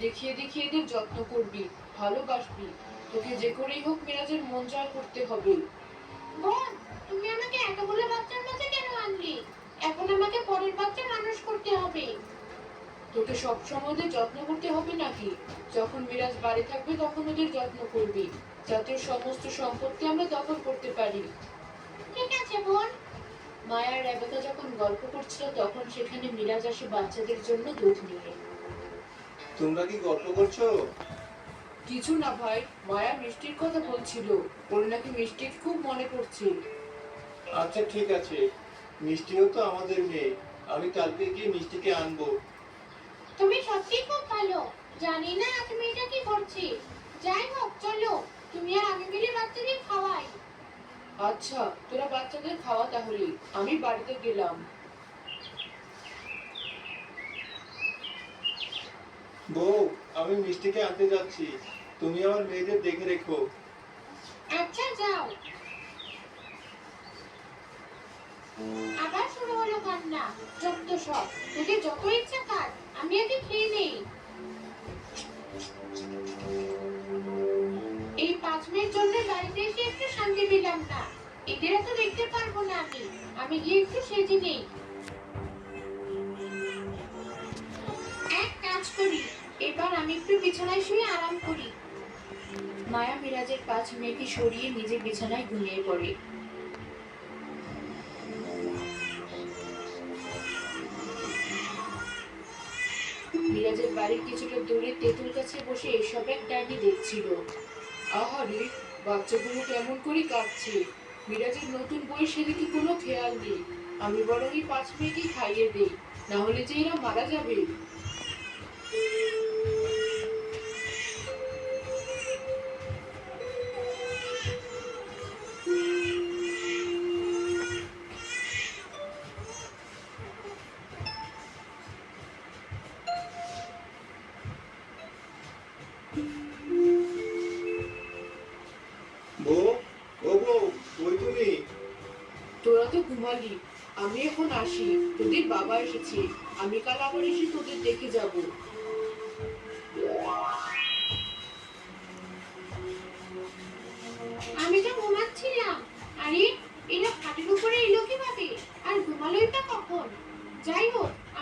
দেখিয়ে দেখিয়ে এদের যত্ন করবি, ভালোবাসবি। তোকে যে করেই হোক মিরাজের মন জয় করতে হবে। বোন, তুমি আমাকে এতগুলো বাচ্চার মাঝে কেন আনলি? এখন আমাকে পরের বাচ্চা মানুষ করতে হবে। তোকে সবসময় ওদের যত্ন করতে হবে নাকি? যখন মিরাজ বাড়ি থাকবে তখন ওদের যত্ন করবি, যাতে ওর সমস্ত সম্পত্তি আমরা দখল করতে পারি। ঠিক আছে বোন। মায়া আর রেবেকা যখন গল্প করছিল তখন সেখানে মিরাজ আসে বাচ্চাদের জন্য দুধ নিয়ে। তোমরা কি গল্প করছো? কিছু না ভাই, মায়া মিষ্টির কথা বলছিল। ওর নাকি মিষ্টির খুব মনে পড়ছে। আচ্ছা ঠিক আছে, মিষ্টিও তো আমাদের মেয়ে। আমি কালকে গিয়ে মিষ্টিকে আনবো। তুমি সত্যি খুব ভালো। জানি না তুমি এটা কি করছি। যাই হোক, চলো তুমি আর আমি মিলে বাচ্চাদের খাওয়াই। আচ্ছা, তোরা বাচ্চাদের খাওয়া তাহলে, আমি বাড়িতে গেলাম। বউ, আমি মিষ্টিকে আনতে যাচ্ছি। তুমি আমার মেয়েদের দেখে রেখো। আচ্ছা যাও। আবার শুরু হলো কান্না। যত সব, তোকে যত ইচ্ছা কাট, আমি আগে খেয়ে নেই। এই 5 মিনিট জন্য বাড়িতে এসে একটু শান্তি পেলাম না। এদের তো দেখতে পারবো না আমি। আমি গিয়ে একটু সেজে নেই। এক কাজ করি, এবার আমি একটু বিছানায় শুয়ে আরাম করি। মায়া মিরাজের 5 মেয়েকে সরিয়ে নিজে বিছানায় ঘুমিয়ে পড়ে। মিরাজের বাড়ির কিছুটা দূরে তেঁতুল গাছে বসে এসব এক ডাইনি দেখছিল। আহারে, বাচ্চাগুলো কেমন করে কাঁদছে। মিরাজের নতুন বই সেদিকে কোনো খেয়াল নেই। আমি বরং এই 5 মেয়েকে খাইয়ে দেই, না হলে যে এরা মারা যাবে। বউ, ও বউ, কই তুমি? তোরা তো ঘুমালি, আমি এখন আসি। তোদের বাবা এসেছে, আমি কাল আবার এসে তোদের দেখে যাব।